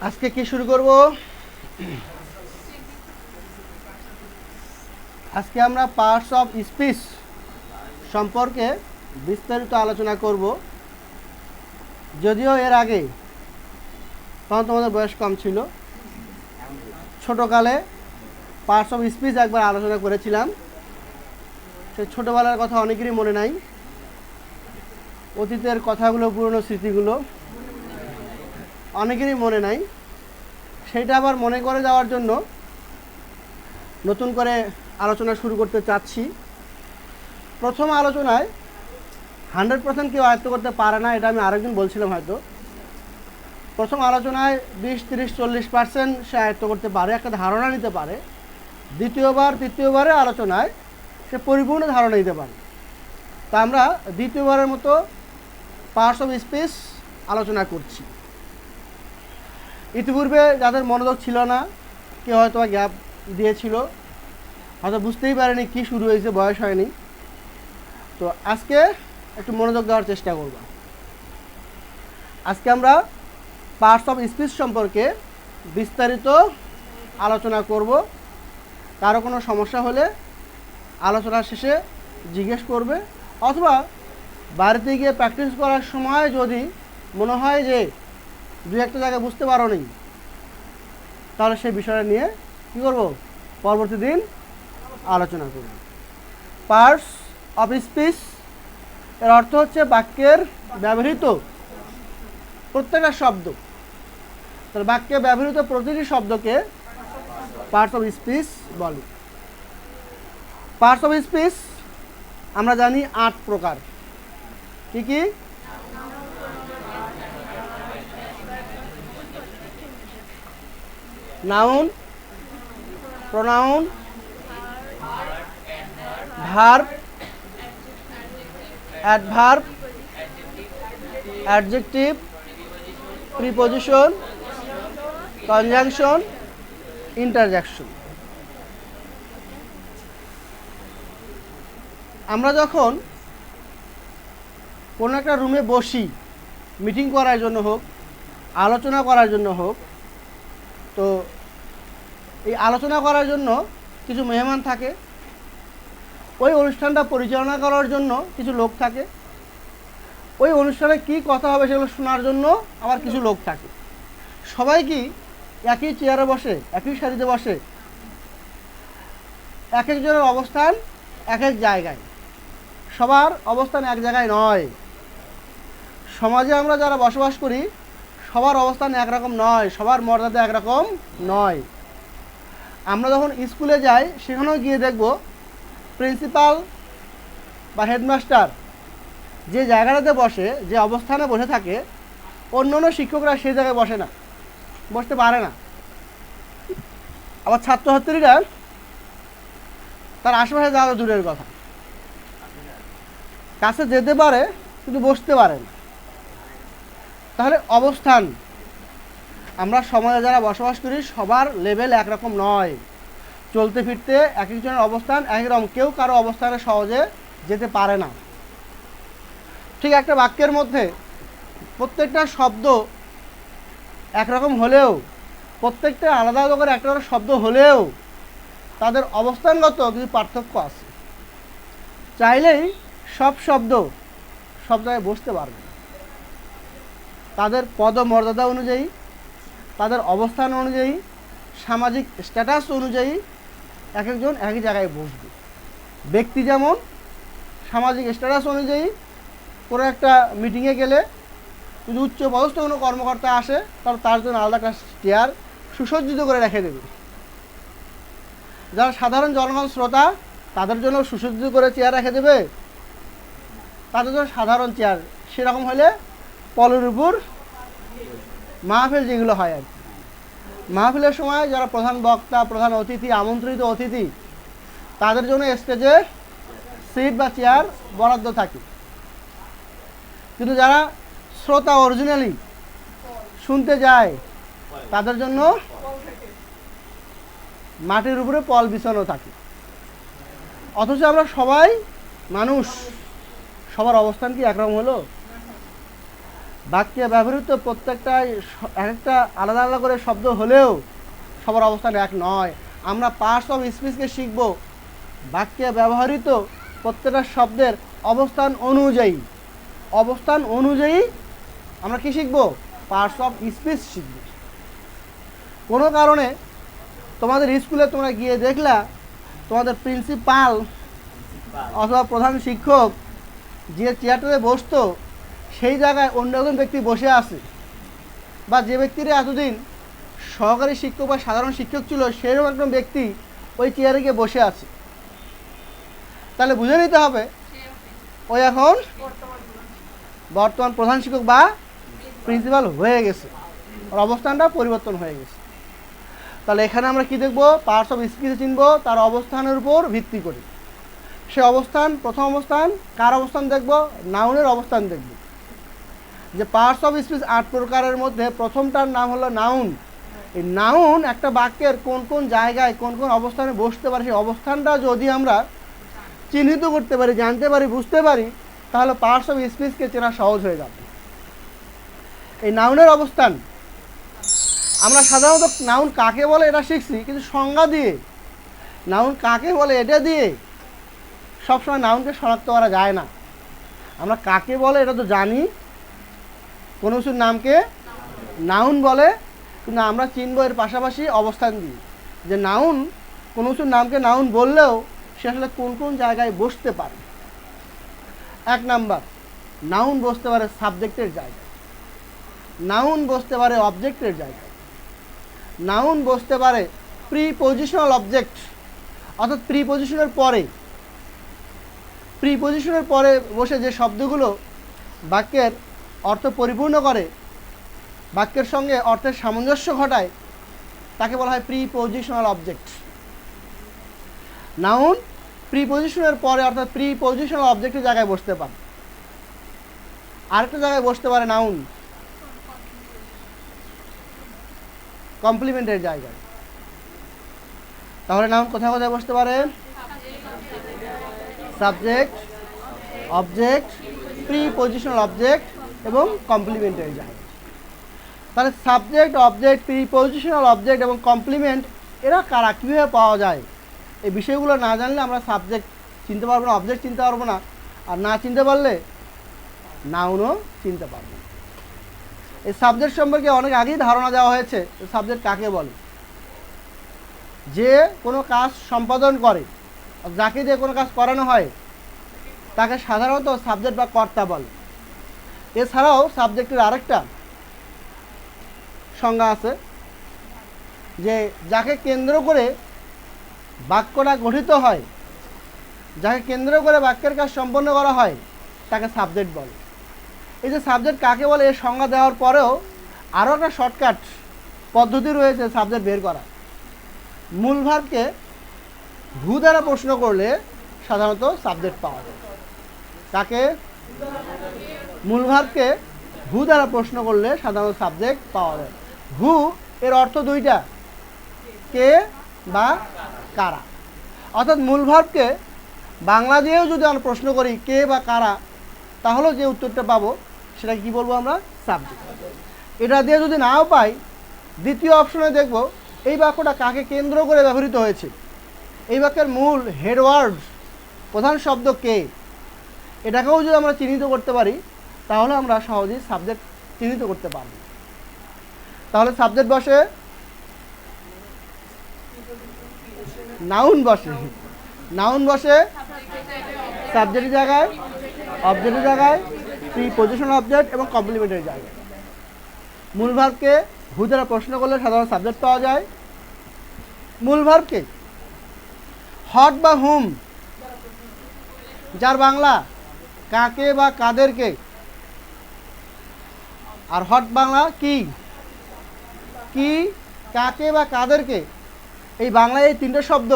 আজকে কি শুরু করব? আজকে আমরা পার্টস অফ স্পিচ সম্পর্কে বিস্তারিত আলোচনা করব। যদিও এর আগে তখন তোমাদের বয়স কম ছিল, ছোটোকালে পার্টস অফ স্পিচ একবার আলোচনা করেছিলাম। সেই ছোটোবেলার কথা অনেকেরই মনে নাই, অতীতের কথাগুলো, পুরনো স্মৃতিগুলো অনেকেরই মনে নাই। সেটা আবার মনে করে যাওয়ার জন্য নতুন করে আলোচনা শুরু করতে চাচ্ছি। প্রথম আলোচনায় 100% কেউ আয়ত্ত করতে পারে না, এটা আমি আরেকদিন বলছিলাম হয়তো। প্রথম আলোচনায় 20-30-40% সে আয়ত্ত করতে পারে, একটা ধারণা নিতে পারে। দ্বিতীয়বার তৃতীয়বারের আলোচনায় সে পরিপূর্ণ ধারণা নিতে পারে। তা আমরা দ্বিতীয়বারের মতো পার্টস অফ স্পিচ আলোচনা করছি। ইতিপূর্বে যাদের মনোযোগ ছিল না, কেউ হয়তো গ্যাপ দিয়েছিল, হয়তো বুঝতেই পারেনি কি শুরু হয়েছে, বয়স হয়নি। তো আজকে একটু মনোযোগ দেওয়ার চেষ্টা করব। আজকে আমরা পার্টস অফ স্পিচ সম্পর্কে বিস্তারিত আলোচনা করব। কারো কোনো সমস্যা হলে আলোচনার শেষে জিজ্ঞেস করবে, অথবা বাড়িতে গিয়ে প্র্যাকটিস করার সময় যদি মনে হয় যে দু একটা জায়গায় বুঝতে পারো নি, তাহলে সেই বিষয়টা নিয়ে কী করব, পরবর্তী দিন আলোচনা করব। পার্টস অফ স্পিচ এর অর্থ হচ্ছে বাক্যের ব্যবহৃত প্রত্যেকটা শব্দ। তাহলে বাক্যে ব্যবহৃত প্রতিটি শব্দকে পার্টস অফ স্পিচ বলে। পার্টস অফ স্পিচ আমরা জানি 8 প্রকার। কি কি? Noun, pronoun, verb, adverb, adjective, preposition, conjunction, interjection. আমরা যখন কোনো একটা রুমে বসি, মিটিং করার জন্য হোক, আলোচনা করার জন্য হোক, তো এই আলোচনা করার জন্য কিছু মেহমান থাকে, ওই অনুষ্ঠানটা পরিচালনা করার জন্য কিছু লোক থাকে, ওই অনুষ্ঠানে কি কথা হবে সেগুলো শোনার জন্য আবার কিছু লোক থাকে। সবাই কি একই চেয়ারে বসে, একই সারিতে বসে? এক একজনের অবস্থান এক এক জায়গায়, সবার অবস্থান এক জায়গায় নয়। সমাজে আমরা যারা বসবাস করি সবার অবস্থান একরকম নয়, সবার মর্যাদা একরকম নয়। আমরা যখন স্কুলে যাই সেখানেও গিয়ে দেখব প্রিন্সিপাল বা হেডমাস্টার যে জায়গাটাতে বসে, যে অবস্থানে বসে থাকে, অন্য অন্য শিক্ষকরা সেই জায়গায় বসে না, বসতে পারে না। আবার ছাত্রছাত্রীরা তার আশেপাশে যাওয়া দূরের কথা, কাছে যেতে পারে কিন্তু বসতে পারে না। তাহলে অবস্থান, আমরা সমাজে যারা বসবাস করি সবার লেভেল একরকম নয়। চলতে ফিরতে এক একজনের অবস্থান একরকম, কেউ কারো অবস্থানে সহজে যেতে পারে না। ঠিক একটা বাক্যের মধ্যে প্রত্যেকটা শব্দ একরকম হলেও, প্রত্যেকটা আলাদা আলাদা করে একটা করে শব্দ হলেও তাদের অবস্থানগত কিছু পার্থক্য আছে। চাইলেই সব শব্দ সব জায়গায় বসতে পারবে না। তাদের পদমর্যাদা অনুযায়ী, তাদের অবস্থান অনুযায়ী, সামাজিক স্ট্যাটাস অনুযায়ী এক একজন একই জায়গায় বসবে। ব্যক্তি যেমন সামাজিক স্ট্যাটাস অনুযায়ী কোনো একটা মিটিংয়ে গেলে যদি উচ্চ পদস্থ কোনো কর্মকর্তা আসে তাহলে তার জন্য আলাদা একটা চেয়ার সুসজ্জিত করে রেখে দেবে। যারা সাধারণ জনগণ শ্রোতা তাদের জন্য সুসজ্জিত করে চেয়ার রেখে দেবে, তাদের জন্য সাধারণ চেয়ার। সেরকম হলে পলের উপর মাহফিল যেগুলো হয় আর কি, মাহফিলের সময় যারা প্রধান বক্তা, প্রধান অতিথি, আমন্ত্রিত অতিথি, তাদের জন্য স্টেজে সিট বা চেয়ার বরাদ্দ থাকে। কিন্তু যারা শ্রোতা অরিজিনালি শুনতে যায় তাদের জন্য মাটির উপরে পল বিছানো থাকে। অথচ আমরা সবাই মানুষ, সবার অবস্থান কি একরকম হলো? বাক্যে ব্যবহৃত প্রত্যেকটাই একটা আলাদা আলাদা করে শব্দ হলেও সবার অবস্থান এক নয়। আমরা পার্টস অফ স্পিচকে শিখব বাক্যে ব্যবহৃত প্রত্যেকটা শব্দের অবস্থান অনুযায়ী আমরা কি শিখব? পার্টস অফ স্পিচ শিখব। কোনো কারণে তোমাদের স্কুলে তোমরা গিয়ে দেখলা তোমাদের প্রিন্সিপাল অথবা প্রধান শিক্ষক যে চেয়ারটাতে বসতো সেই জায়গায় অন্য একজন ব্যক্তি বসে আছে, বা যে ব্যক্তিরা এতদিন সহকারী শিক্ষক বা সাধারণ শিক্ষক ছিল সেরকম একজন ব্যক্তি ওই চেয়ারে গিয়ে বসে আছে, তাহলে বুঝে নিতে হবে ওই এখন বর্তমান প্রধান শিক্ষক বা প্রিন্সিপাল হয়ে গেছে, ওর অবস্থানটা পরিবর্তন হয়ে গেছে। তাহলে এখানে আমরা কি দেখব? পার্টস অফ স্পিচ চিনব তার অবস্থানের উপর ভিত্তি করে। সে অবস্থান, প্রথম অবস্থান কার অবস্থান দেখব? নাউনের অবস্থান দেখব। যে পার্টস অফ স্পিচ 8 প্রকারের মধ্যে প্রথমটার নাম হলো নাউন। এই নাউন একটা বাক্যের কোন কোন জায়গায় কোন কোন অবস্থানে বসতে পারে সেই অবস্থানটা যদি আমরা চিহ্নিত করতে পারি, জানতে পারি, বুঝতে পারি, তাহলে পার্টস অফ স্পিচকে চেনা সহজ হয়ে যাবে। এই নাউনের অবস্থান আমরা সাধারণত নাউন কাকে বলে এটা শিখছি, কিন্তু সংজ্ঞা দিয়ে নাউন কাকে বলে এটা দিয়ে সবসময় নাউনকে শনাক্ত করা যায় না। আমরা কাকে বলে এটা তো জানি, কোনো কিছুর নামকে নাউন বলে, কিন্তু আমরা চিনব এর পাশাপাশি অবস্থান দিয়ে, যে নাউন কোনো কিছুর নামকে নাউন বললেও সে আসলে কোন কোন জায়গায় বসতে পারে। 1 নাম্বার, নাউন বসতে পারে সাবজেক্টের জায়গায়, নাউন বসতে পারে অবজেক্টের জায়গায়, নাউন বসতে পারে প্রিপজিশনাল অবজেক্ট, অর্থাৎ প্রিপজিশনের পরে বসে যে শব্দগুলো বাক্যের অর্থ পরিপূর্ণ করে, বাক্যের সঙ্গে অর্থের সামঞ্জস্য ঘটায়, তাকে বলা হয় প্রিপজিশনাল অবজেক্ট। নাউন প্রিপজিশনের পরে অর্থাৎ প্রিপজিশনাল অবজেক্টের জায়গায় বসতে পারে। আরেকটা জায়গায় বসতে পারে নাউন কমপ্লিমেন্টের জায়গায়। তাহলে নাউন কোথায় কোথায় বসতে পারে? সাবজেক্ট, অবজেক্ট, প্রিপজিশনাল অবজেক্ট এবং কমপ্লিমেন্টের জায়গায়। তাহলে সাবজেক্ট, অবজেক্ট, প্রিপজিশনাল অবজেক্ট এবং কমপ্লিমেন্ট এরা কারা, কীভাবে পাওয়া যায়? এই বিষয়গুলো না জানলে আমরা সাবজেক্ট চিনতে পারবো না, অবজেক্ট চিনতে পারবো না, আর না চিনতে পারলে নাউনও চিনতে পারবো না। এই সাবজেক্ট সম্পর্কে অনেক আগেই ধারণা দেওয়া হয়েছে। সাবজেক্ট কাকে বলে? যে কোনো কাজ সম্পাদন করে, যাকে দিয়ে কোনো কাজ করানো হয় তাকে সাধারণত সাবজেক্ট বা কর্তা বলে। এছাড়াও সাবজেক্টের আরেকটা সংজ্ঞা আছে, যে যাকে কেন্দ্র করে বাক্যটা গঠিত হয়, যাকে কেন্দ্র করে বাক্যের কাজ সম্পন্ন করা হয় তাকে সাবজেক্ট বলে। এই যে সাবজেক্ট কাকে বলে এর সংজ্ঞা দেওয়ার পরেও আরও একটা শর্টকাট পদ্ধতি রয়েছে সাবজেক্ট বের করা। মূল ভার্বকে হু দ্বারা প্রশ্ন করলে সাধারণত সাবজেক্ট পাওয়া যায়। তাকে মূল ভার্বকে হু দ্বারা প্রশ্ন করলে সাধারণত সাবজেক্ট পাওয়া যায়। হু এর অর্থ দুইটা, কে বা কারা। অর্থাৎ মূল ভার্বকে বাংলা দিয়েও যদি আমরা প্রশ্ন করি কে বা কারা, তাহলেও যে উত্তরটা পাবো সেটা কি বলবো আমরা? সাবজেক্ট। এটা দিয়ে যদি নাও পাই, দ্বিতীয় অপশনে দেখব এই বাক্যটা কাকে কেন্দ্র করে ব্যবহৃত হয়েছে। এই বাক্যের মূল হেডওয়ার্ড, প্রধান শব্দ কে, এটাকেও যদি আমরা চিহ্নিত করতে পারি তাহলে আমরা সহজেই সাবজেক্ট চিহ্নিত করতে পারব। তাহলে সাবজেক্ট বসে, নাউন বসে সাবজেক্টের জায়গায়, অবজেক্টের জায়গায়, প্রিপজিশনাল অবজেক্ট এবং কমপ্লিমেন্টের জায়গায়। মূল ভার্বকে হু দ্বারা প্রশ্ন করলে সাধারণ সাবজেক্ট পাওয়া যায়। মূল ভার্বকে হট বা হুম, যার বাংলা কাকে বা কাদেরকে, আর হট বাংলা কি, কাকে বা কাদেরকে। এই বাংলায় এই 3টে শব্দ,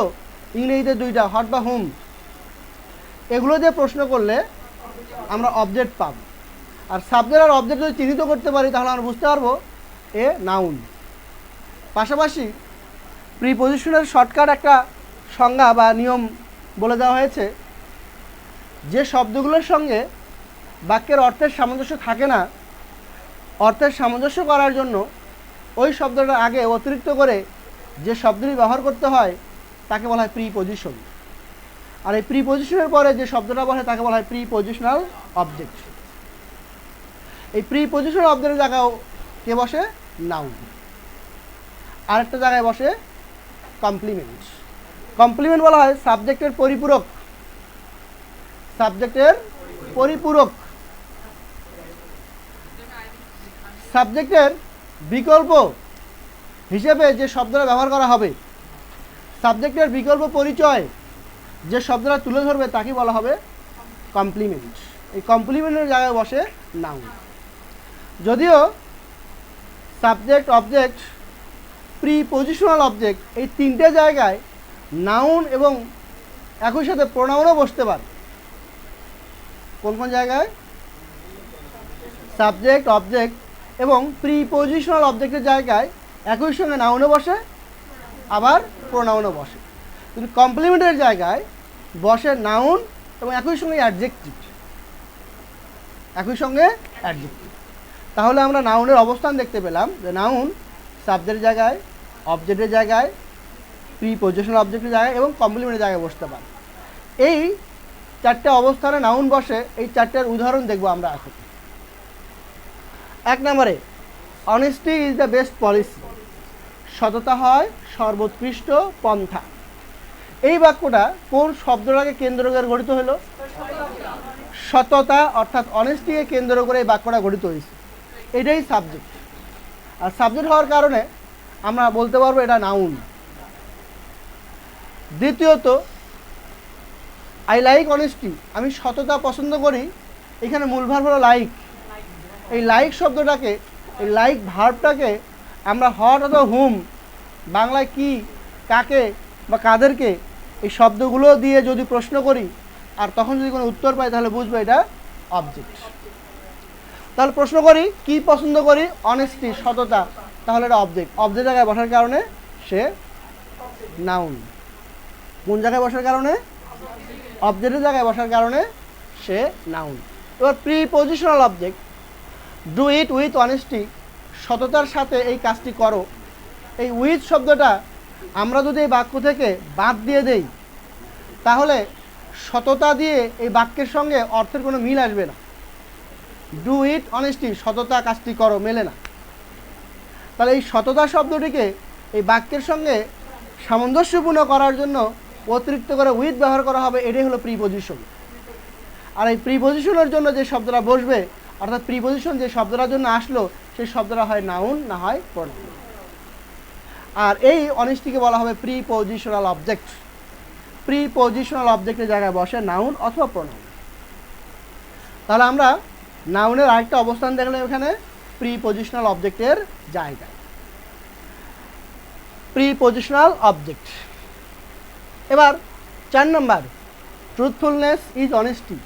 ইংরেজিতে 2টা, হট বা হুম। এগুলো দিয়ে প্রশ্ন করলে আমরা অবজেক্ট পাব। আর সাবজেক্ট আর অবজেক্ট যদি চিহ্নিত করতে পারি তাহলে আমরা বুঝতে পারবো এ নাউন। পাশাপাশি প্রিপজিশনের শর্টকাট একটা সংজ্ঞা বা নিয়ম বলে দেওয়া হয়েছে, যে শব্দগুলোর সঙ্গে বাক্যের অর্থের সামঞ্জস্য থাকে না অর্থের সামঞ্জস্য করার জন্য ওই শব্দটার আগে অতিরিক্ত করে যে শব্দটি ব্যবহার করতে হয় তাকে বলা হয় প্রিপজিশন। আর এই প্রিপজিশনের পরে যে শব্দটা বসে তাকে বলা হয় প্রিপজিশনাল অবজেক্ট। এই প্রিপজিশনাল অবজেক্টের জায়গায় কে বসে? নাউন। আরেকটা জায়গায় বসে কমপ্লিমেন্ট। কমপ্লিমেন্ট বলা হয় সাবজেক্টের পরিপূরক। সাবজেক্টের পরিপূরক, সাবজেক্টের বিকল্প হিসেবে যে শব্দটা ব্যবহার করা হবে, সাবজেক্টের বিকল্প পরিচয় যে শব্দটা তুলে ধরবে তাকে বলা হবে কমপ্লিমেন্ট। এই কমপ্লিমেন্টের জায়গায় বসে নাউন। যদিও সাবজেক্ট, অবজেক্ট, প্রিপজিশনাল অবজেক্ট এই তিনটে জায়গায় নাউন এবং একই সাথে প্রোনাউনও বসতে পারে। কোন কোন জায়গায়? সাবজেক্ট, অবজেক্ট এবং প্রিপজিশনাল অবজেক্টের জায়গায় একই সঙ্গে নাউনও বসে, আবার প্রোনাউনও বসে। কিন্তু কমপ্লিমেন্টের জায়গায় বসে নাউন এবং একই সঙ্গে অ্যাডজেক্টিভ, একই সঙ্গে অ্যাডজেক্টিভ। তাহলে আমরা নাউনের অবস্থান দেখতে পেলাম যে নাউন সাবজেক্টের জায়গায়, অবজেক্টের জায়গায়, প্রিপজিশনাল অবজেক্টের জায়গায় এবং কমপ্লিমেন্টের জায়গায় বসতে পারে। এই চারটে অবস্থানে নাউন বসে, এই চারটের উদাহরণ দেখব আমরা এখন। 1 নম্বরে, honesty is the best policy. সততা হয় সর্বোৎকৃষ্ট পন্থা। এই বাক্যটা কোন শব্দটাকে কেন্দ্র করে গঠিত হলো? সততা অর্থাৎ অনেস্টিকে কেন্দ্র করে এই বাক্যটা গঠিত হয়েছে। এটাই সাবজেক্ট। আর সাবজেক্ট হওয়ার কারণে আমরা বলতে পারবো এটা নাউন। দ্বিতীয়ত, আই লাইক অনেস্টি। আমি সততা পছন্দ করি। এখানে মূল ভার্ব হলো লাইক। এই লাইক শব্দটাকে, এই লাইক ভার্বটাকে আমরা হট অথবা হুম, বাংলায় কি, কাকে বা কাদেরকে, এই শব্দগুলো দিয়ে যদি প্রশ্ন করি আর তখন যদি কোনো উত্তর পাই তাহলে বুঝবো এটা অবজেক্ট। তাহলে প্রশ্ন করি কি পছন্দ করি? অনেস্টি, সততা, তাহলে এটা অবজেক্ট। অবজেক্ট জায়গায় বসার কারণে সে নাউন। কোন জায়গায় বসার কারণে? অবজেক্টের জায়গায় বসার কারণে সে নাউন। এবার prepositional object, do it with honesty. সততার সাথে এই কাজটি করো। এই উইথ শব্দটা আমরা যদি এই বাক্য থেকে বাদ দিয়ে দেই তাহলে সততা দিয়ে এই বাক্যের সঙ্গে অর্থের কোনো মিল আসবে না। ডু ইট অনেস্টি, সততা কাজটি করো, মেলে না। তাহলে এই সততা শব্দটিকে এই বাক্যের সঙ্গে সামঞ্জস্যপূর্ণ করার জন্য অতিরিক্ত করে উইথ ব্যবহার করা হবে। এটাই হলো প্রিপজিশন। আর এই প্রিপজিশনের জন্য যে শব্দটা বসবে, অর্থাৎ প্রিপজিশন যে শব্দটার জন্য আসলো, সেই শব্দটা হয় নাউন, না হয় প্রোনাউন। আর এই অনেস্টিকে বলা হবে প্রিপজিশনাল অবজেক্ট। প্রিপজিশনাল অবজেক্টের জায়গায় বসে নাউন অথবা প্রোনাউন। তাহলে আমরা নাউনের আরেকটা অবস্থান দেখলাম এখানে, প্রিপজিশনাল অবজেক্টের জায়গায়। Prepositional object. এবার 4 নম্বর, ট্রুথফুলনেস ইজ অনেস্টি।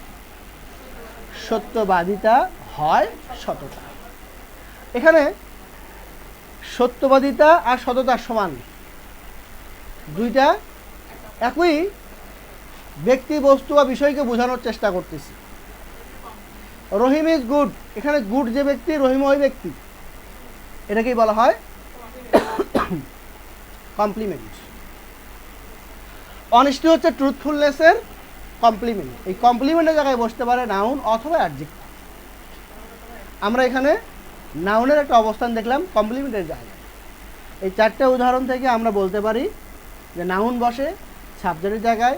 সত্যবাদিতা হয় সততা। এখানে সত্যবাদিতা আর সততা সমান, দুইটা একই ব্যক্তি, বস্তু বা বিষয়কে বোঝানোর চেষ্টা করতেছি। রহিম ইজ গুড। এখানে গুড যে ব্যক্তি, রহিম ওই ব্যক্তি। এটাকেই বলা হয় কমপ্লিমেন্ট। অনেস্টি হচ্ছে ট্রুথফুলনেসের কমপ্লিমেন্ট। এই কমপ্লিমেন্টের জায়গায় বসতে পারে নাউন অথবা অ্যাডজেক্টিভ। আমরা এখানে নাউনের একটা অবস্থান দেখলাম কমপ্লিমেন্টের জায়গায়। এই চারটে উদাহরণ থেকে আমরা বলতে পারি যে নাউন বসে সাবজেক্টের জায়গায়,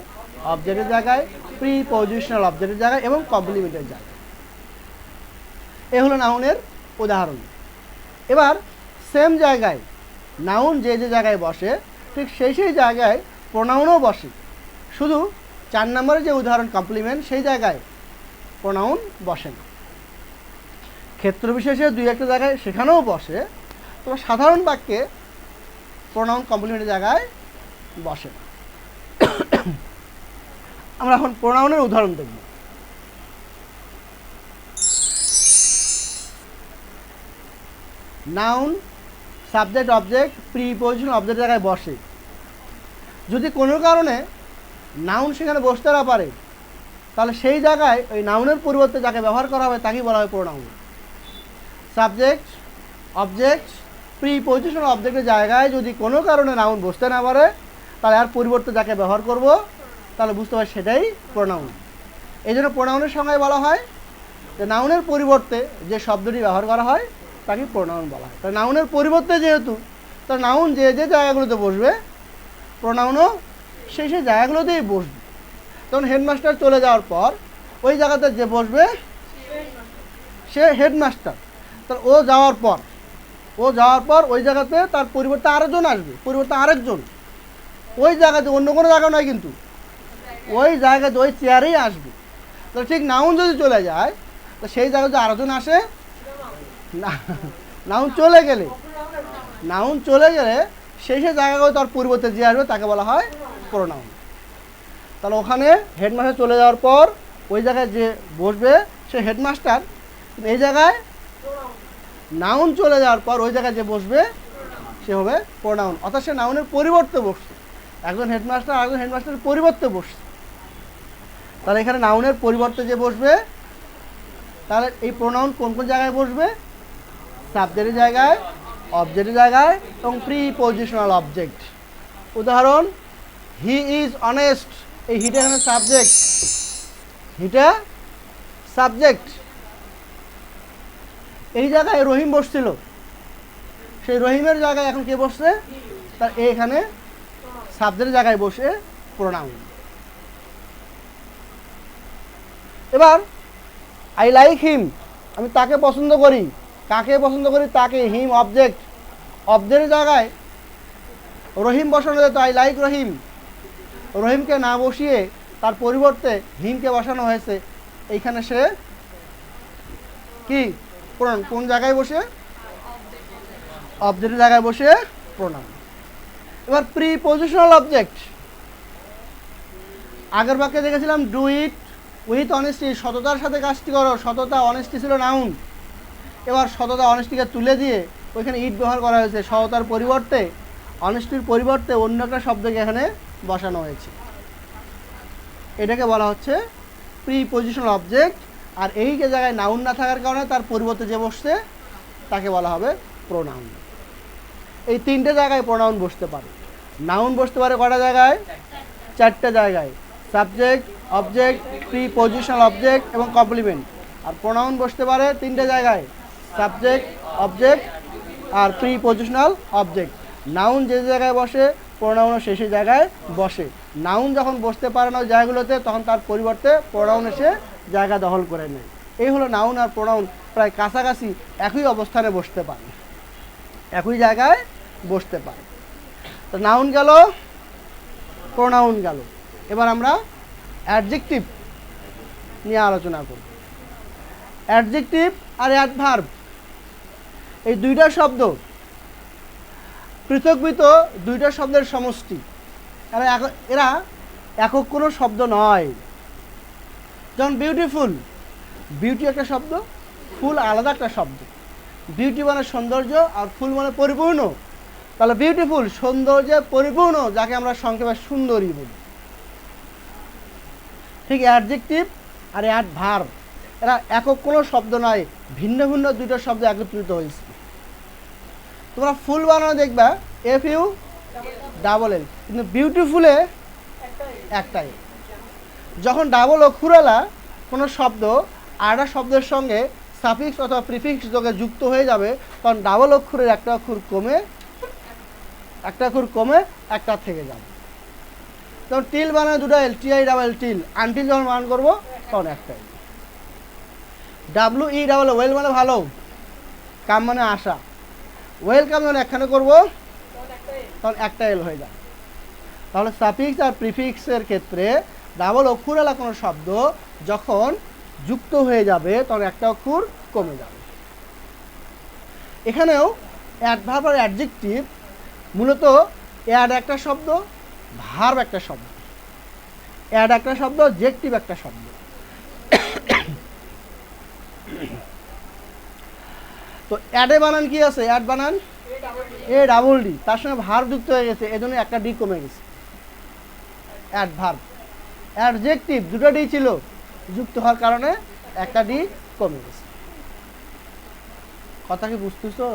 অবজেক্টের জায়গায়, প্রিপজিশনাল অবজেক্টের জায়গায় এবং কমপ্লিমেন্টের জায়গায়। এ হলো নাউনের উদাহরণ। এবার সেম জায়গায় নাউন যে যে জায়গায় বসে ঠিক সেই সেই জায়গায় প্রোনাউনও বসে। শুধু 4 নম্বরে যে উদাহরণ কমপ্লিমেন্ট, সেই জায়গায় প্রোনাউন বসে না। ক্ষেত্র বিশেষে 2-1টা জায়গায় সেখানেও বসে, তবে সাধারণ বাক্যে প্রোনাউন কমপ্লিমেন্টের জায়গায় বসে না। আমরা এখন প্রোনাউনের উদাহরণ দেখব। নাউন সাবজেক্ট, অবজেক্ট, প্রিপজিশন অবজেক্টের জায়গায় বসে। যদি কোনো কারণে নাউন সেখানে বসতে না পারে তাহলে সেই জায়গায় ওই নাউনের পরিবর্তে যাকে ব্যবহার করা হবে তাকেই বলা হয় প্রোনাউন। সাবজেক্ট অবজেক্ট প্রিপজিশনাল অবজেক্টের জায়গায় যদি কোনো কারণে নাউন বসতে না পারে, তাহলে আর পরিবর্তে যাকে ব্যবহার করব তাহলে বুঝতে পারি সেটাই প্রোনাউন। এই জন্য প্রোনাউনের সংজ্ঞায় বলা হয় যে নাউনের পরিবর্তে যে শব্দটি ব্যবহার করা হয় তাকে প্রোনাউন বলা হয়। তাই নাউনের পরিবর্তে যেহেতু, তার নাউন যে যে জায়গাগুলোতে বসবে প্রোনাউনও সেই সেই জায়গাগুলোতেই বসবে। তখন হেডমাস্টার চলে যাওয়ার পর ওই জায়গাতে যে বসবে সে হেডমাস্টার। তার ও যাওয়ার পর ওই জায়গাতে তার পরিবর্তে আরেকজন আসবে, পরিবর্তে আরেকজন ওই জায়গাতে, অন্য কোনো জায়গা নয় কিন্তু ওই জায়গাতে ওই চেয়ারেই আসবে। তো ঠিক নাউন যদি চলে যায় তো সেই জায়গায় যদি আরেকজন আসে না, নাউন চলে গেলে সেই সেই জায়গায় তার পরিবর্তে যে আসবে তাকে বলা হয় প্রোনাউন। তাহলে ওখানে হেডমাস্টার চলে যাওয়ার পর ওই জায়গায় যে বসবে সে হেডমাস্টার, এই জায়গায় নাউন চলে যাওয়ার পর ওই জায়গায় যে বসবে সে হবে প্রোনাউন, অর্থাৎ সে নাউনের পরিবর্তে বসছে। একজন হেডমাস্টারের পরিবর্তে বসছে। তাহলে এখানে নাউনের পরিবর্তে যে বসবে তাহলে এই প্রোনাউন কোন কোন জায়গায় বসবে? সাবজেক্টের জায়গায়, অবজেক্টের জায়গায় এবং প্রিপজিশনাল অবজেক্ট। উদাহরণ, হি ইজ অনেস্ট, এই হিটা এখানে সাবজেক্ট। এই জায়গায় রহিম বসছিল, সেই রহিমের জায়গায় এখন কে বসছে? তার এখানে সাবজেক্টের জায়গায় বসে প্রোনাউন। এবার আই লাইক হিম, আমি তাকে পছন্দ করি। কাকে পছন্দ করি? তাকে। হিম অবজেক্টের জায়গায় রহিম বসানো যেত, আই লাইক রহিম। রহিমকে না বসিয়ে তার পরিবর্তে হিমকে বসানো হয়েছে। এইখানে সে কি প্রোনাউন, কোন জায়গায় বসে? অবজেক্টের জায়গায় বসে প্রোনাউন। এবার প্রিপজিশনাল অবজেক্ট, আগের বাক্যে দেখেছিলাম ডু ইট উইথ অনেস্টি, সততার সাথে কাজটি করো। সততা, অনেস্টি ছিল নাউন। এবার সততা অনেস্টিকে তুলে দিয়ে ওইখানে ইট ব্যবহার করা হয়েছে। সততার পরিবর্তে, অনেস্টির পরিবর্তে অন্য একটা শব্দকে এখানে বসানো হয়েছে। এটাকে বলা হচ্ছে প্রিপজিশনাল অবজেক্ট। আর এই যে জায়গায় নাউন না থাকার কারণে তার পরিবর্তে যে বসছে তাকে বলা হবে প্রোনাউন। এই তিনটে জায়গায় প্রোনাউন বসতে পারে। নাউন বসতে পারে কটা জায়গায়? চারটে জায়গায়, সাবজেক্ট, অবজেক্ট, প্রিপজিশনাল অবজেক্ট এবং কমপ্লিমেন্ট। আর প্রোনাউন বসতে পারে তিনটে জায়গায়, সাবজেক্ট, অবজেক্ট আর প্রিপজিশনাল অবজেক্ট। নাউন যে জায়গায় বসে প্রোনাউনও সেই জায়গায় বসে। নাউন যখন বসতে পারে না ওই জায়গাগুলোতে, তখন তার পরিবর্তে প্রোনাউন এসে জায়গা দখল করে নেয়। এই হলো নাউন আর প্রোনাউন প্রায় কাছাকাছি একই অবস্থানে বসতে পারে, একই জায়গায় বসতে পারে। তো নাউন গেল, প্রোনাউন গেল। এবার আমরা অ্যাডজেক্টিভ নিয়ে আলোচনা করব। অ্যাডজেক্টিভ আর অ্যাডভার্ব এই দুইটা শব্দ পৃথকৃত দুইটা শব্দের সমষ্টি। এরা একক কোনো শব্দ নয়। যেমন বিউটিফুল, বিউটি একটা শব্দ, ফুল আলাদা একটা শব্দ। বিউটি মানে সৌন্দর্য আর ফুল মানে পরিপূর্ণ। তাহলে বিউটিফুল সৌন্দর্যে পরিপূর্ণ, যাকে আমরা সংক্ষেপে সুন্দরী বলি। ঠিক অ্যাডজেক্টিভ আর অ্যাডভার্ব এরা একক কোনো শব্দ নয়, ভিন্ন ভিন্ন দুটো শব্দ একত্রিত হয়েছে। তোমরা ফুল বানানো দেখবা FU ডাবল L, কিন্তু বিউটিফুলে একটাই। যখন ডাবল অক্ষরালা কোনো শব্দ আরেকটা শব্দের সঙ্গে সাফিক্স অথবা প্রিফিক্স যোগে যুক্ত হয়ে যাবে, তখন ডাবল অক্ষরের একটা অক্ষর কমে একটা থেকে যাবে। তখন টিল বানানো দুটো L, TI double till. Until যখন বানান করবো তখন একটাই। WE ডাবল ওয়েল মানে ভালো, কাম মানে আশা। ওয়েলকাম যখন একখানে করবো তখন একটা L হয়ে যায়। তাহলে সাফিক্স আর প্রিফিক্সের ক্ষেত্রে ডাবল অক্ষরওয়ালা কোনো শব্দ যখন যুক্ত হয়ে যাবে তখন একটা অক্ষর কমে যাবে। এখানেও অ্যাডভার্ব আর অ্যাডজেক্টিভ মূলত অ্যাড একটা শব্দ, ভার্ব একটা শব্দ। অ্যাড একটা শব্দ, জেক্টিভ একটা শব্দ। তো অ্যাডে বানান কি আছে? অ্যাড বানান এ ডাবল ডি, তার সঙ্গে ভার্ব যুক্ত হয়ে গেছে, এজন্য একটা ডি কমে গেছে। অ্যাডভার্ব। অ্যাডজেক্টিভ দুটো ডি ছিল, যুক্ত হওয়ার কারণে একটা ডি কমে গেছে। কথা কি বুঝতেছো?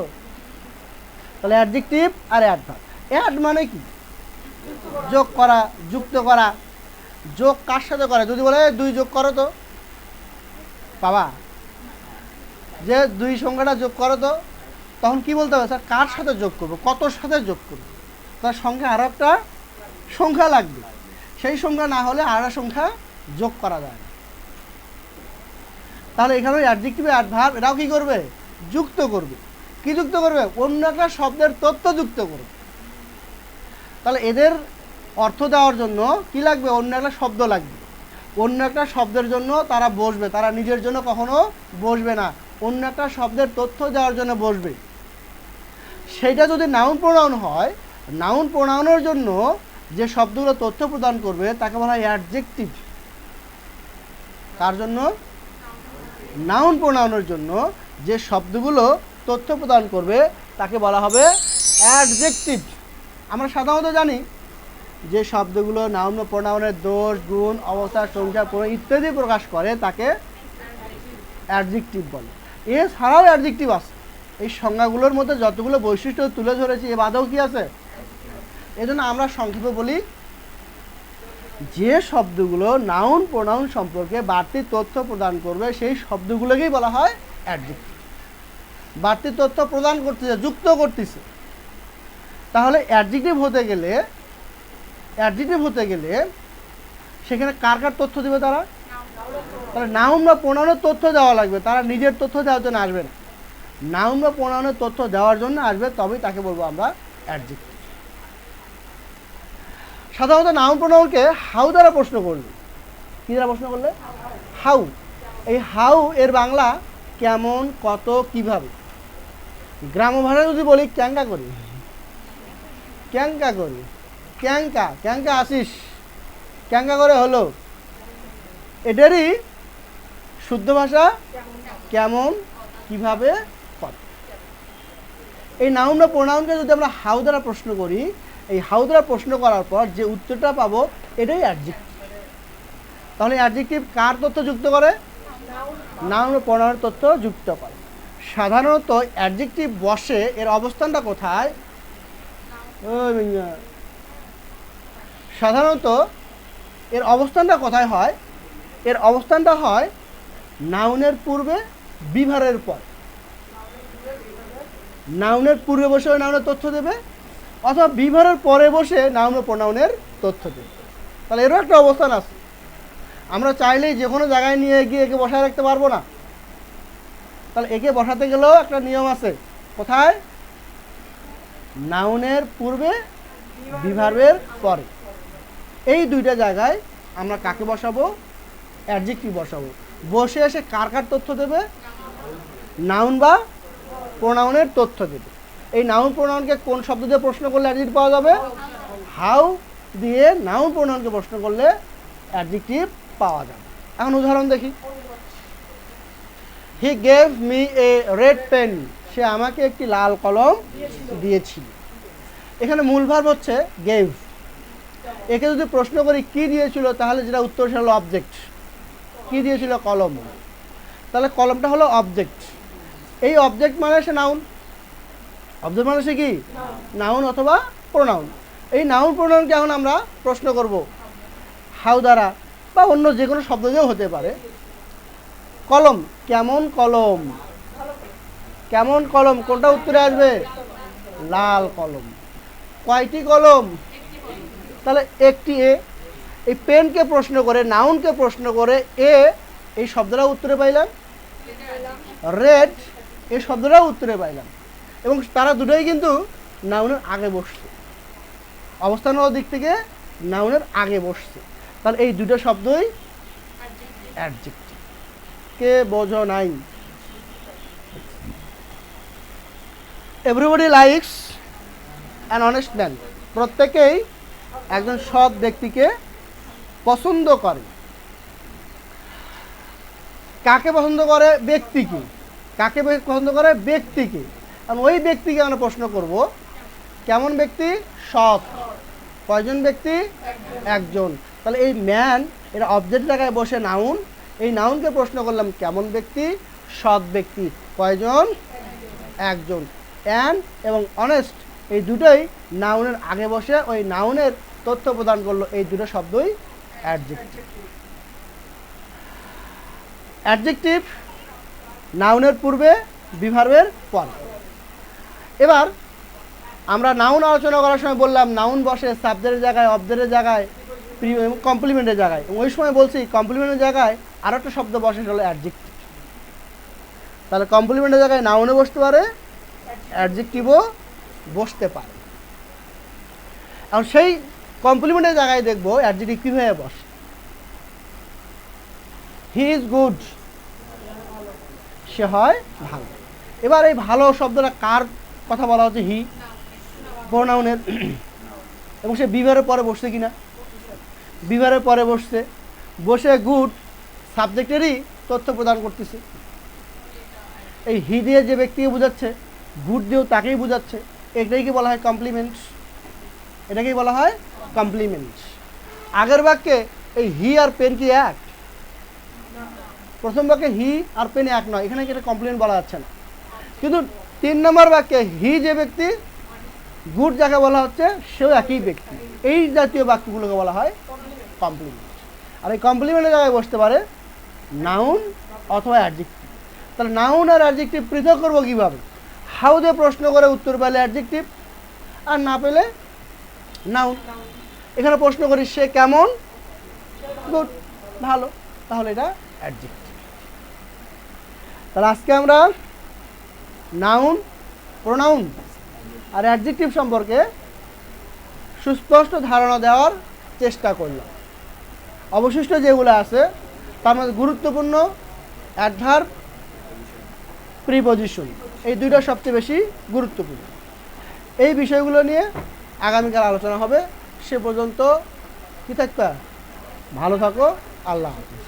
তাহলে অ্যাডজেক্টিভ আর অ্যাডভার্ব। অ্যাড মানে কি? যোগ করা, যুক্ত করা। যোগ কার সাথে করে? যদি বলে 2 যোগ করো তো, বাবা যে 2 সংখ্যাটা যোগ করো তো, তখন কি বলতে হবে? স্যার কার সাথে যোগ করবো, কতর সাথে যোগ করবো? তার সংখ্যা আরও একটা সংখ্যা লাগবে, সেই সংখ্যা না হলে আরও সংখ্যা যোগ করা যায় না। তাহলে এখানে অ্যাডজেক্টিভ অ্যাডভার্ব এটাও কি করবে? যুক্ত করবে। কি যুক্ত করবে? অন্য একটা শব্দের তথ্য যুক্ত করবে। তাহলে এদের অর্থ দেওয়ার জন্য কি লাগবে? অন্য একটা শব্দ লাগবে। অন্য একটা শব্দের জন্য তারা বসবে, তারা নিজের জন্য কখনো বসবে না, অন্য একটা শব্দের তথ্য দেওয়ার জন্য বসবে। সেইটা যদি নাউন প্রোনাউন হয়, নাউন প্রোনাউনের জন্য যে শব্দগুলো তথ্য প্রদান করবে তাকে বলা হয় অ্যাডজেক্টিভ। কার জন্য? নাউন প্রোনাউনের জন্য যে শব্দগুলো তথ্য প্রদান করবে তাকে বলা হবে অ্যাডজেক্টিভ। আমরা সাধারণত জানি যে শব্দগুলো নাউন প্রোনাউনের দোষ, গুণ, অবস্থা, সংখ্যা ইত্যাদি প্রকাশ করে তাকে অ্যাডজেক্টিভ বলে। এছাড়াও অ্যাডজেক্টিভ আছে। এই সংজ্ঞাগুলোর মধ্যে যতগুলো বৈশিষ্ট্য তুলে ধরেছি এ বাদেও কি আছে? এজন্য আমরা সংক্ষেপে বলি যে শব্দগুলো নাউন প্রোনাউন সম্পর্কে বাড়তি তথ্য প্রদান করবে সেই শব্দগুলোকেই বলা হয় অ্যাডজেক্টিভ। বাড়তি তথ্য প্রদান করতেছে, যুক্ত করতেছে। তাহলে অ্যাডজেক্টিভ হতে গেলে সেখানে কার কার তথ্য দেবে তারা? তাহলে নাউন বা প্রোনাউনের তথ্য দেওয়া লাগবে, তারা নিজের তথ্য দেওয়ার জন্য আসবে না। নাউন বা প্রোনাউনের তথ্য দেওয়ার জন্য আসবে, তবেই তাকে বলবো আমরা অ্যাডজেক্টিভ। সাধারণত নাউন প্রোনাউনকে হাউ দ্বারা প্রশ্ন করলে, কি দ্বারা প্রশ্ন করলে? হাউ। এই হাউ এর বাংলা কেমন, কত, কিভাবে। গ্রাম্য ভাষায় যদি বলি ক্যাঙ্কা করি, ক্যাঙ্কা করি, ক্যাঙ্কা ক্যাঙ্কা আসিস, ক্যাঙ্কা করে হলো, এটারই শুদ্ধ ভাষা কেমন, কিভাবে, কত। এই নাউন বা প্রোনাউনকে যদি আমরা হাউ দ্বারা প্রশ্ন করি, এই হাউ দ্বারা প্রশ্ন করার পর যে উত্তরটা পাবো এটাই অ্যাডজেক্টিভ। তাহলে অ্যাডজেক্টিভ কার তথ্য যুক্ত করে? নাউন ও প্রোনাউনের তথ্য যুক্ত করে। সাধারণত অ্যাডজেক্টিভ বসে, এর অবস্থানটা কোথায়? সাধারণত এর অবস্থানটা কোথায় হয়? এর অবস্থানটা হয় নাউনের পূর্বে, বিভারের পর। নাউনের পূর্বে বসে ওই নাউনের তথ্য দেবে, অথবা বিভারের পরে বসে নাউন ও প্রোনাউনের তথ্য দেবে। তাহলে এরও একটা অবস্থান আছে। আমরা চাইলেই যে কোনো জায়গায় নিয়ে গিয়ে একে বসায় রাখতে পারবো না। তাহলে একে বসাতে গেলেও একটা নিয়ম আছে। কোথায়? নাউনের পূর্বে, বিভার্বের পরে। এই দুইটা জায়গায় আমরা কাকে বসাবো? অ্যাডজেক্টিভ বসাবো। বসে এসে কার কার তথ্য দেবে? নাউন বা প্রোনাউনের তথ্য দেবে। এই নাউন প্রোনাউনকে কোন শব্দ দিয়ে প্রশ্ন করলে অ্যাডজেক্টিভ পাওয়া যাবে? হাউ দিয়ে নাউন প্রোনাউনকে প্রশ্ন করলে অ্যাডজেক্টিভ পাওয়া যাবে। এখন উদাহরণ দেখি। He gave me a red pen, সে আমাকে একটি লাল কলম দিয়েছিল। এখানে মূল ভার্ব হচ্ছে গেভ। একে যদি প্রশ্ন করি কি দিয়েছিল, তাহলে যেটা উত্তর সেটা হলো অবজেক্ট। কি দিয়েছিল? কলম। তাহলে কলমটা হলো অবজেক্ট। এই অবজেক্ট মানে সে নাউন। অবজেক্ট মানে সে কি? নাউন অথবা প্রোনাউন। এই নাউন প্রোনাউনকে এখন আমরা প্রশ্ন করব হাউ দ্বারা, বা অন্য যে কোনো শব্দ দিয়েও হতে পারে। কলম, কেমন কলম, কেমন কলম, কোনটা উত্তরে আসবে? লাল কলম। কয়টি কলম? তাহলে একটি। এ এই পেনকে প্রশ্ন করে, নাউনকে প্রশ্ন করে এ, এই শব্দটা উত্তরে পাইলাম। রেড এই শব্দটাও উত্তরে পাইলাম। এবং তারা দুটোই কিন্তু নাউনের আগে বসছে, অবস্থানের দিক থেকে নাউনের আগে বসছে। তাহলে এই দুটো শব্দই অ্যাডজেক্টিভ। কে বোঝো নাই? Everybody likes an honest man, প্রত্যেকেই একজন সৎ ব্যক্তিকে পছন্দ করে। কাকে পছন্দ করে? ব্যক্তিকে। কাকে পছন্দ করে? ব্যক্তিকে। কারণ ওই ব্যক্তিকে আমরা প্রশ্ন করব কেমন ব্যক্তি? সৎ। কয়জন ব্যক্তি? একজন। তাহলে এই ম্যান এটা অবজেক্ট জায়গায় বসে নাউন। এই নাউনকে প্রশ্ন করলাম কেমন ব্যক্তি? সৎ ব্যক্তি। কয়জন? একজন। অ্যান্ড এবং অনেস্ট এই দুটোই নাউনের আগে বসে ওই নাউনের তথ্য প্রদান করলো, এই দুটো শব্দই অ্যাডজেক্টিভ। অ্যাডজেক্টিভ নাউনের পূর্বে, বিভার্বের পরে। এবার আমরা নাউন আলোচনা করার সময় বললাম নাউন বসে সাবজেক্টের জায়গায়, অবজেক্টের জায়গায়, কমপ্লিমেন্টের জায়গায়। ওই সময় বলছি কমপ্লিমেন্টের জায়গায় আরও একটা শব্দ বসে, সেটা হলো অ্যাডজেক্টিভ। তাহলে কমপ্লিমেন্টের জায়গায় নাউনও বসতে পারে, অ্যাডজেক্টিভও বসতে পারে। এখন সেই কমপ্লিমেন্টের জায়গায় দেখবো অ্যাডজেক্টিভ কীভাবে বসে। হি ইজ গুড, সে হয় ভালো। এবার এই ভালো শব্দটা কার কথা বলা হচ্ছে? হি, প্রোনাউনের। এবং সে বিভারের পরে বসছে কিনা? বিভারের পরে বসছে। বসে গুড সাবজেক্টেরই তথ্য প্রদান করতেছে। এই হি দিয়ে যে ব্যক্তিকে বোঝাচ্ছে, গুড দিয়েও তাকেই বোঝাচ্ছে। এটাই কি বলা হয়? কমপ্লিমেন্ট। এটাকেই বলা হয় কমপ্লিমেন্ট। আগের বাক্যে এই হি আর পেন কি এক? প্রথম বাক্যে হি আর পেন এক নয়, এখানে কি এটা কমপ্লিমেন্ট বলা যাচ্ছে না। কিন্তু 3 নম্বর বাক্যে হি যে ব্যক্তি, গুড যাকে বলা হচ্ছে সেও একই ব্যক্তি। এই জাতীয় বাক্যগুলোকে বলা হয় কমপ্লিমেন্ট। আর এই কমপ্লিমেন্টের জায়গায় বসতে পারে নাউন অথবা অ্যাডজেক্টিভ। তাহলে নাউন আর অ্যাডজেক্টিভ পৃথক করবো কীভাবে? হাউ দিয়ে প্রশ্ন করে উত্তর পেলে অ্যাডজেক্টিভ, আর না পেলে নাউন। এখানে প্রশ্ন করি সে কেমন? গুড, ভালো, তাহলে এটা অ্যাডজেক্টিভ। তাহলে আজকে আমরা নাউন, প্রোনাউন আর অ্যাডজেক্টিভ সম্পর্কে সুস্পষ্ট ধারণা দেওয়ার চেষ্টা করলাম। অবশিষ্ট যেগুলো আছে তার মধ্যে গুরুত্বপূর্ণ অ্যাডভার্ব, প্রিপজিশন, এই দুইটা সবচেয়ে বেশি গুরুত্বপূর্ণ। এই বিষয়গুলো নিয়ে আগামীকাল আলোচনা হবে। সে পর্যন্ত কি থাকবে? ভালো থাকো। আল্লাহ হাফেজ।